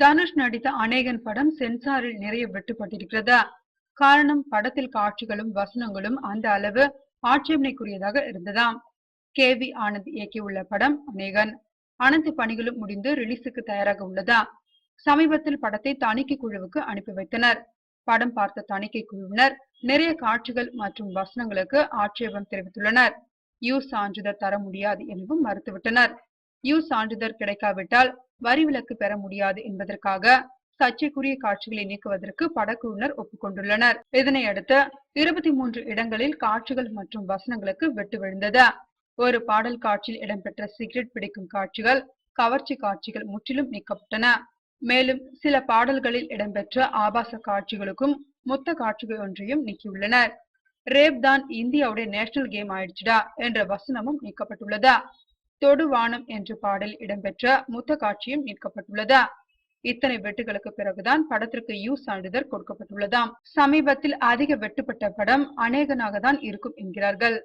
தனுஷ் நடித்த அநேகன் படம் சென்சாரில் நிறைய வெட்டுப்பட்டிருக்கிறது. காரணம், படத்தில் காட்சிகளும் வசனங்களும் அந்த அளவு ஆட்சேபனைக்குரியதாக இருந்ததாம். KV ஆனந்த் இயக்கியுள்ள படம் அநேகன். அனைத்து பணிகளும் முடிந்து ரிலீஸுக்கு தயாராக உள்ளதா. சமீபத்தில் படத்தை தணிக்கை குழுவுக்கு அனுப்பி வைத்தனர். படம் பார்த்த தணிக்கை குழுவினர் நிறைய காட்சிகள் மற்றும் வசனங்களுக்கு ஆட்சேபம் தெரிவித்துள்ளனர். சான்றிதழ் தர முடியாது எனவும் மறுத்துவிட்டனர். சான்றிதழ் கிடைக்காவிட்டால் வரி விலக்கு பெற முடியாது என்பதற்காக சர்ச்சைக்குரிய காட்சிகளை நீக்குவதற்கு படக்குழுவினர் ஒப்புக்கொண்டுள்ளனர். இதனையடுத்து 23 இடங்களில் காட்சிகள் மற்றும் வசனங்களுக்கு வெட்டு விழுந்தது. ஒரு பாடல் காட்சியில் இடம்பெற்ற சிகரெட் பிடிக்கும் காட்சிகள், கவர்ச்சி காட்சிகள் முற்றிலும் நீக்கப்பட்டன. மேலும் சில பாடல்களில் இடம்பெற்ற ஆபாச காட்சிகளுக்கும் மொத்த காட்சிகள் ஒன்றையும் நீக்கியுள்ளனர். ரேப் தான் இந்தியாவுடைய நேஷனல் கேம் ஆயிடுச்சுடா என்ற வசனமும் நீக்கப்பட்டுள்ளது. தொடுவானம் என்ற பாடலில் இடம்பெற்ற மொத்த காட்சியும் நீக்கப்பட்டுள்ளது. இத்தனை வெட்டுகளுக்கு பிறகுதான் படத்திற்கு சான்றிதழ் கொடுக்கப்பட்டுள்ளதாம். சமீபத்தில் அதிக வெட்டுப்பட்ட படம் அநேகனாக தான் இருக்கும் என்கிறார்கள்.